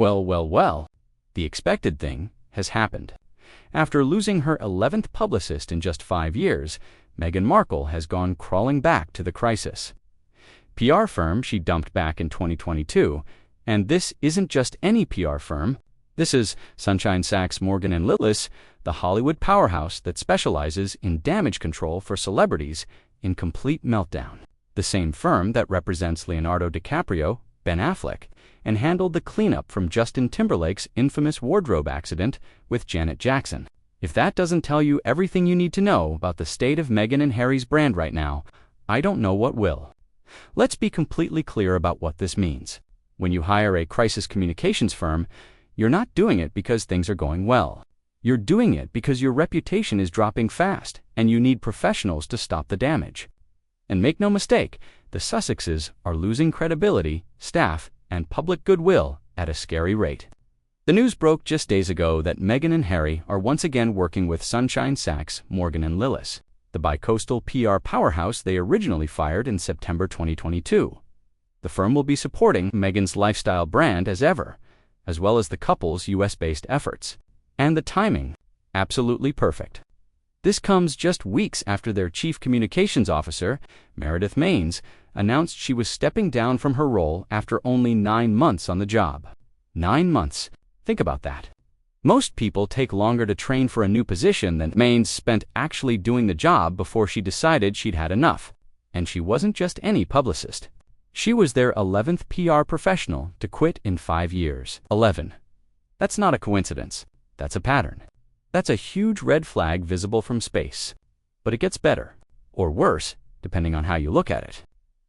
Well, the expected thing has happened. After losing her 11th publicist in just 5 years, Meghan Markle has gone crawling back to the crisis. PR firm she dumped back in 2022, and this isn't just any PR firm. This is Sunshine Sachs Morgan and Lylis, the Hollywood powerhouse that specializes in damage control for celebrities in complete meltdown. The same firm that represents Leonardo DiCaprio, Ben Affleck, and handled the cleanup from Justin Timberlake's infamous wardrobe accident with Janet Jackson. If that doesn't tell you everything you need to know about the state of Meghan and Harry's brand right now, I don't know what will. Let's be completely clear about what this means. When you hire a crisis communications firm, you're not doing it because things are going well. You're doing it because your reputation is dropping fast, and you need professionals to stop the damage. And make no mistake, the Sussexes are losing credibility, staff, and public goodwill at a scary rate. The news broke just days ago that Meghan and Harry are once again working with Sunshine Sachs Morgan and Lylis, the bicoastal PR powerhouse they originally fired in September 2022. The firm will be supporting Meghan's lifestyle brand as ever, as well as the couple's US-based efforts. And the timing, absolutely perfect. This comes just weeks after their chief communications officer, Meredith Maines, announced she was stepping down from her role after only 9 months on the job. 9 months. Think about that. Most people take longer to train for a new position than Maines spent actually doing the job before she decided she'd had enough. And she wasn't just any publicist. She was their 11th PR professional to quit in 5 years. 11. That's not a coincidence. That's a pattern. That's a huge red flag visible from space. But it gets better, or worse, depending on how you look at it.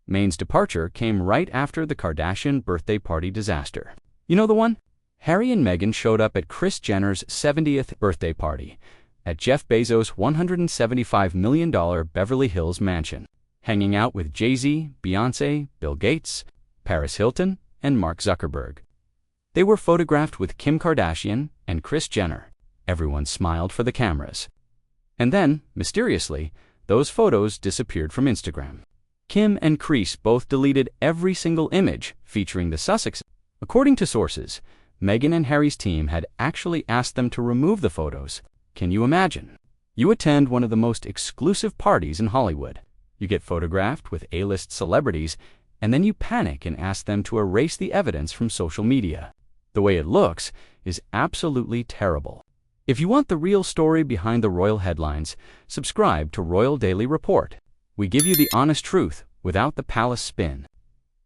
Maine's departure came right after the Kardashian birthday party disaster. You know the one? Harry and Meghan showed up at Kris Jenner's 70th birthday party at Jeff Bezos' $175 million Beverly Hills mansion, hanging out with Jay-Z, Beyoncé, Bill Gates, Paris Hilton, and Mark Zuckerberg. They were photographed with Kim Kardashian and Kris Jenner. Everyone smiled for the cameras. And then, mysteriously, those photos disappeared from Instagram. Kim and Kris both deleted every single image featuring the Sussexes. According to sources, Meghan and Harry's team had actually asked them to remove the photos. Can you imagine? You attend one of the most exclusive parties in Hollywood. You get photographed with A-list celebrities, and then you panic and ask them to erase the evidence from social media. The way it looks is absolutely terrible. If you want the real story behind the royal headlines, subscribe to Royal Daily Report. We give you the honest truth without the palace spin.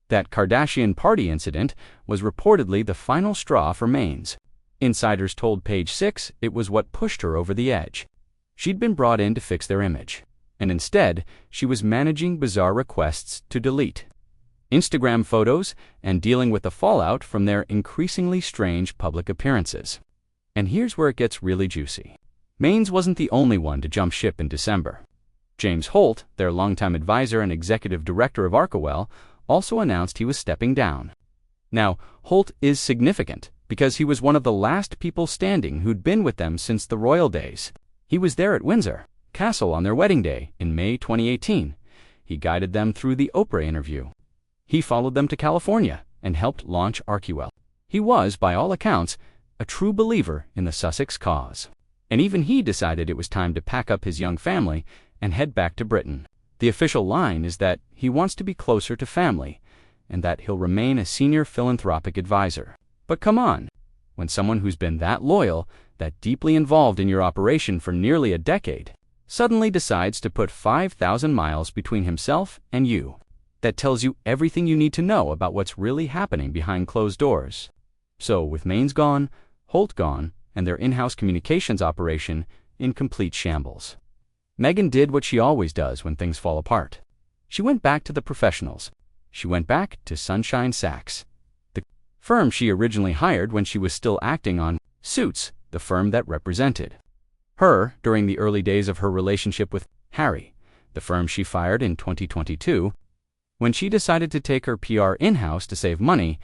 That Kardashian party incident was reportedly the final straw for Maines. Insiders told Page 6 it was what pushed her over the edge. She'd been brought in to fix their image, and instead, she was managing bizarre requests to delete Instagram photos and dealing with the fallout from their increasingly strange public appearances. And here's where it gets really juicy. Maines wasn't the only one to jump ship in December. James Holt, their longtime advisor and executive director of Arkawell, also announced he was stepping down. Now, Holt is significant because he was one of the last people standing who'd been with them since the royal days. He was there at Windsor Castle on their wedding day in May 2018. He guided them through the Oprah interview. He followed them to California and helped launch Arkawell. He was, by all accounts, a true believer in the Sussex cause. And even he decided it was time to pack up his young family and head back to Britain. The official line is that he wants to be closer to family and that he'll remain a senior philanthropic advisor. But come on, when someone who's been that loyal, that deeply involved in your operation for nearly a decade, suddenly decides to put 5,000 miles between himself and you, that tells you everything you need to know about what's really happening behind closed doors. So, with Maines gone, Holt gone, and their in-house communications operation in complete shambles, Meghan did what she always does when things fall apart. She went back to the professionals. She went back to Sunshine Sachs, the firm she originally hired when she was still acting on Suits, the firm that represented her during the early days of her relationship with Harry, the firm she fired in 2022, when she decided to take her PR in-house to save money.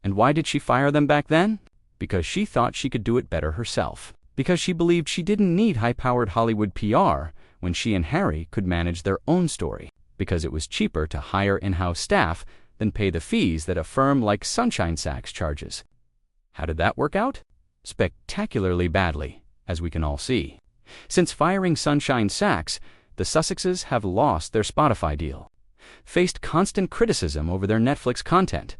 And why did she fire them back then? Because she thought she could do it better herself. Because she believed she didn't need high-powered Hollywood PR when she and Harry could manage their own story. Because it was cheaper to hire in-house staff than pay the fees that a firm like Sunshine Sachs charges. How did that work out? Spectacularly badly, as we can all see. Since firing Sunshine Sachs, the Sussexes have lost their Spotify deal, faced constant criticism over their Netflix content,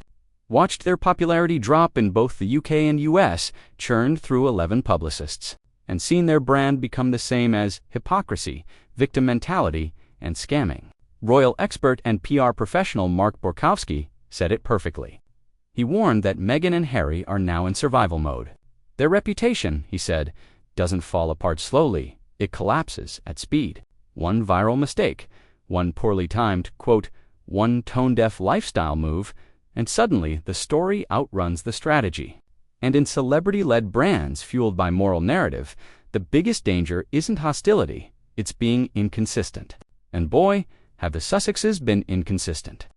watched their popularity drop in both the UK and US, churned through 11 publicists, and seen their brand become the same as hypocrisy, victim mentality, and scamming. Royal expert and PR professional Mark Borkowski said it perfectly. He warned that Meghan and Harry are now in survival mode. Their reputation, he said, doesn't fall apart slowly, it collapses at speed. One viral mistake, one poorly timed, quote, one tone-deaf lifestyle move, and suddenly the story outruns the strategy. And in celebrity-led brands fueled by moral narrative, the biggest danger isn't hostility, it's being inconsistent. And boy, have the Sussexes been inconsistent.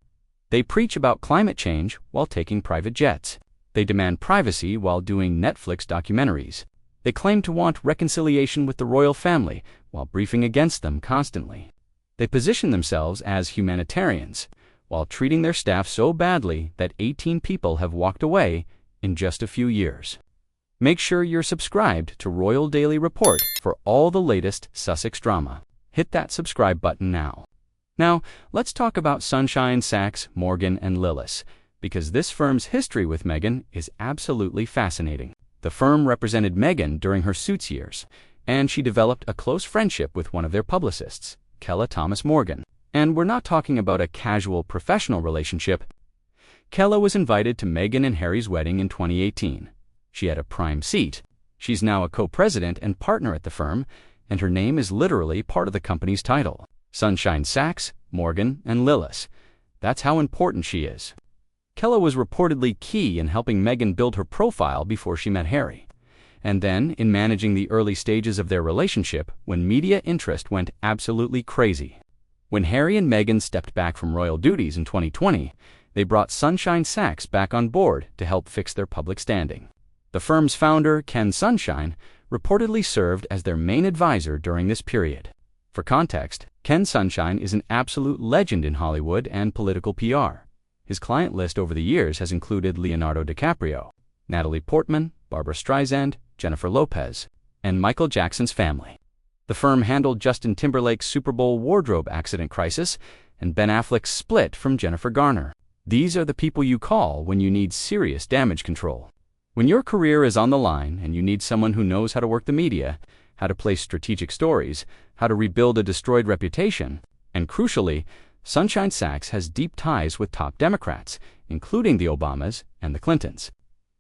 They preach about climate change while taking private jets. They demand privacy while doing Netflix documentaries. They claim to want reconciliation with the royal family while briefing against them constantly. They position themselves as humanitarians while treating their staff so badly that 18 people have walked away in just a few years. Make sure you're subscribed to Royal Daily Report for all the latest Sussex drama. Hit that subscribe button now. Now, let's talk about Sunshine Sachs Morgan and Lylis, because this firm's history with Meghan is absolutely fascinating. The firm represented Meghan during her Suits years, and she developed a close friendship with one of their publicists, Kella Thomas Morgan. And we're not talking about a casual professional relationship. Kella was invited to Meghan and Harry's wedding in 2018. She had a prime seat. She's now a co-president and partner at the firm, and her name is literally part of the company's title. Sunshine Sachs, Morgan and Lylis. That's how important she is. Kella was reportedly key in helping Meghan build her profile before she met Harry, and then in managing the early stages of their relationship when media interest went absolutely crazy. When Harry and Meghan stepped back from royal duties in 2020, they brought Sunshine Sachs back on board to help fix their public standing. The firm's founder, Ken Sunshine, reportedly served as their main advisor during this period. For context, Ken Sunshine is an absolute legend in Hollywood and political PR. His client list over the years has included Leonardo DiCaprio, Natalie Portman, Barbra Streisand, Jennifer Lopez, and Michael Jackson's family. The firm handled Justin Timberlake's Super Bowl wardrobe accident crisis and Ben Affleck's split from Jennifer Garner. These are the people you call when you need serious damage control. When your career is on the line and you need someone who knows how to work the media, how to place strategic stories, how to rebuild a destroyed reputation, and crucially, Sunshine Sachs has deep ties with top Democrats, including the Obamas and the Clintons.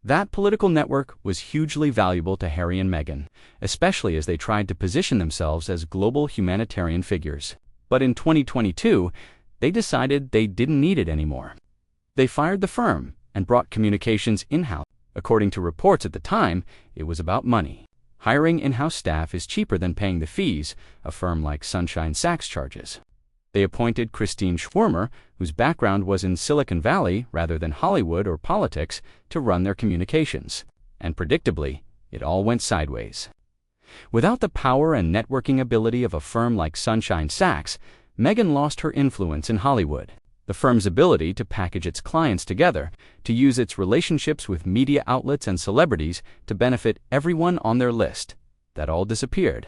That political network was hugely valuable to Harry and Meghan, especially as they tried to position themselves as global humanitarian figures. But in 2022, they decided they didn't need it anymore. They fired the firm and brought communications in-house. According to reports at the time, it was about money. Hiring in-house staff is cheaper than paying the fees a firm like Sunshine Sachs charges. They appointed Christine Schwirmer, whose background was in Silicon Valley rather than Hollywood or politics, to run their communications. And predictably, it all went sideways. Without the power and networking ability of a firm like Sunshine Sachs, Meghan lost her influence in Hollywood. The firm's ability to package its clients together, to use its relationships with media outlets and celebrities to benefit everyone on their list, that all disappeared.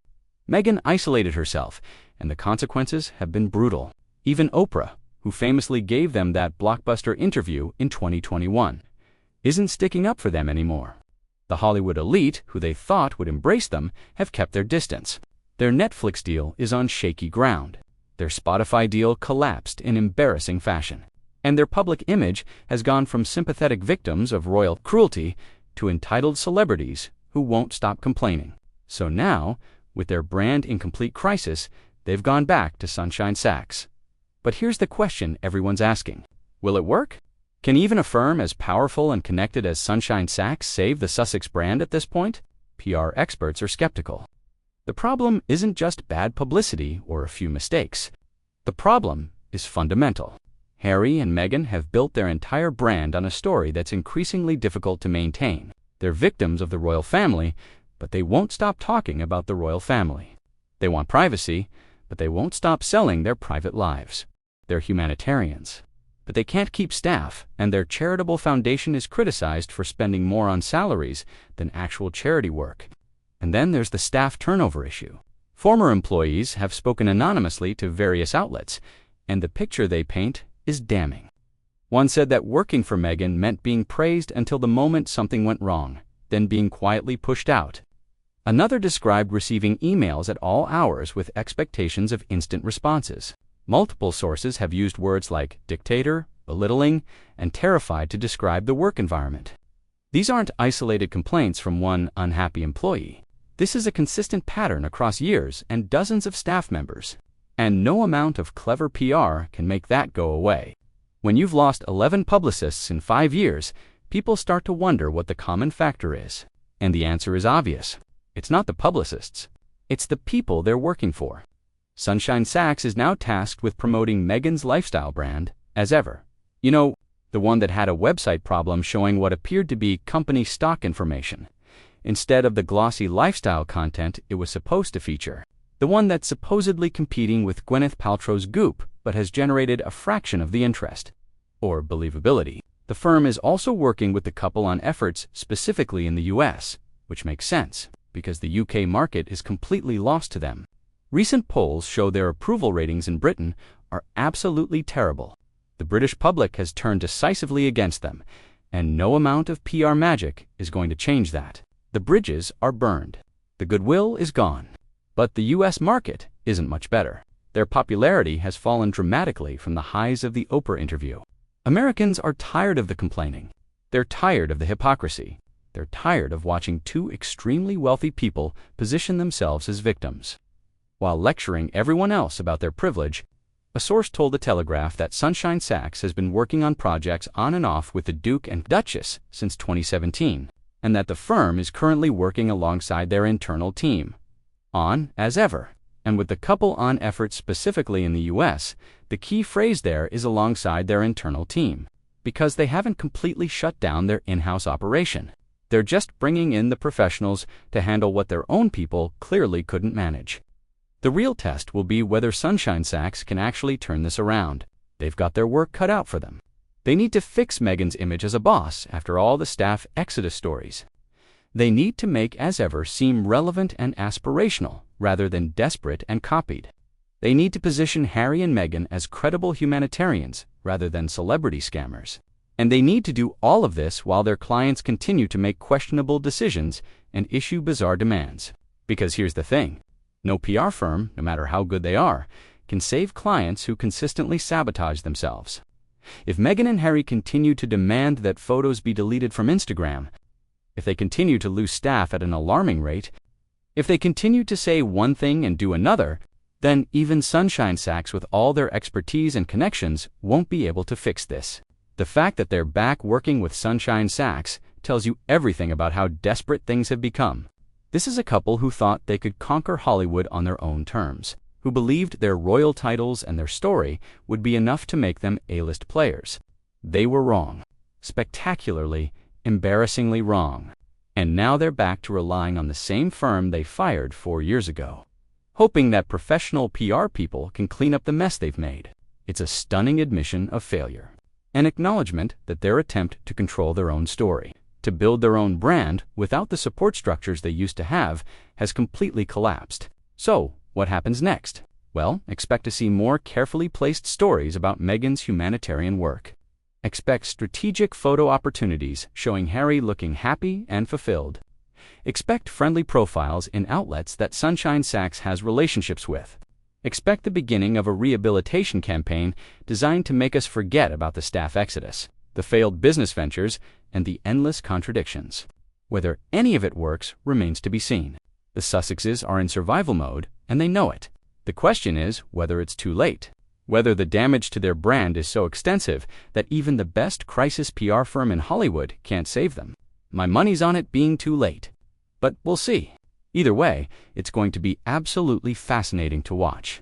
Meghan isolated herself, and the consequences have been brutal. Even Oprah, who famously gave them that blockbuster interview in 2021, isn't sticking up for them anymore. The Hollywood elite, who they thought would embrace them, have kept their distance. Their Netflix deal is on shaky ground. Their Spotify deal collapsed in embarrassing fashion. And their public image has gone from sympathetic victims of royal cruelty to entitled celebrities who won't stop complaining. So now, with their brand in complete crisis, they've gone back to Sunshine Sachs. But here's the question everyone's asking. Will it work? Can even a firm as powerful and connected as Sunshine Sachs save the Sussex brand at this point? PR experts are skeptical. The problem isn't just bad publicity or a few mistakes. The problem is fundamental. Harry and Meghan have built their entire brand on a story that's increasingly difficult to maintain. They're victims of the royal family, but they won't stop talking about the royal family. They want privacy, but they won't stop selling their private lives. They're humanitarians, but they can't keep staff, and their charitable foundation is criticized for spending more on salaries than actual charity work. And then there's the staff turnover issue. Former employees have spoken anonymously to various outlets, and the picture they paint is damning. One said that working for Meghan meant being praised until the moment something went wrong, then being quietly pushed out. Another described receiving emails at all hours with expectations of instant responses. Multiple sources have used words like dictator, belittling, and terrified to describe the work environment. These aren't isolated complaints from one unhappy employee. This is a consistent pattern across years and dozens of staff members. And no amount of clever PR can make that go away. When you've lost 11 publicists in 5 years, people start to wonder what the common factor is. And the answer is obvious. It's not the publicists. It's the people they're working for. Sunshine Sachs is now tasked with promoting Meghan's lifestyle brand as ever. You know, the one that had a website problem showing what appeared to be company stock information, instead of the glossy lifestyle content it was supposed to feature. The one that's supposedly competing with Gwyneth Paltrow's Goop, but has generated a fraction of the interest or believability. The firm is also working with the couple on efforts specifically in the US, which makes sense, because the UK market is completely lost to them. Recent polls show their approval ratings in Britain are absolutely terrible. The British public has turned decisively against them, and no amount of PR magic is going to change that. The bridges are burned. The goodwill is gone. But the US market isn't much better. Their popularity has fallen dramatically from the highs of the Oprah interview. Americans are tired of the complaining. They're tired of the hypocrisy. They're tired of watching two extremely wealthy people position themselves as victims. While lecturing everyone else about their privilege, a source told The Telegraph that Sunshine Sachs has been working on projects on and off with the Duke and Duchess since 2017, and that the firm is currently working alongside their internal team. On as ever. And with the couple on efforts specifically in the US, the key phrase there is alongside their internal team, because they haven't completely shut down their in-house operation. They're just bringing in the professionals to handle what their own people clearly couldn't manage. The real test will be whether Sunshine Sachs can actually turn this around. They've got their work cut out for them. They need to fix Meghan's image as a boss after all the staff exodus stories. They need to make as ever seem relevant and aspirational, rather than desperate and copied. They need to position Harry and Meghan as credible humanitarians, rather than celebrity scammers. And they need to do all of this while their clients continue to make questionable decisions and issue bizarre demands. Because here's the thing. No PR firm, no matter how good they are, can save clients who consistently sabotage themselves. If Meghan and Harry continue to demand that photos be deleted from Instagram, if they continue to lose staff at an alarming rate, if they continue to say one thing and do another, then even Sunshine Sachs with all their expertise and connections won't be able to fix this. The fact that they're back working with Sunshine Sachs tells you everything about how desperate things have become. This is a couple who thought they could conquer Hollywood on their own terms, who believed their royal titles and their story would be enough to make them A-list players. They were wrong. Spectacularly, embarrassingly wrong. And now they're back to relying on the same firm they fired 4 years ago, hoping that professional PR people can clean up the mess they've made. It's a stunning admission of failure. An acknowledgement that their attempt to control their own story, to build their own brand without the support structures they used to have, has completely collapsed. So, what happens next? Well, expect to see more carefully placed stories about Meghan's humanitarian work. Expect strategic photo opportunities showing Harry looking happy and fulfilled. Expect friendly profiles in outlets that Sunshine Sachs has relationships with. Expect the beginning of a rehabilitation campaign designed to make us forget about the staff exodus, the failed business ventures, and the endless contradictions. Whether any of it works remains to be seen. The Sussexes are in survival mode, and they know it. The question is whether it's too late. Whether the damage to their brand is so extensive that even the best crisis PR firm in Hollywood can't save them. My money's on it being too late. But we'll see. Either way, it's going to be absolutely fascinating to watch.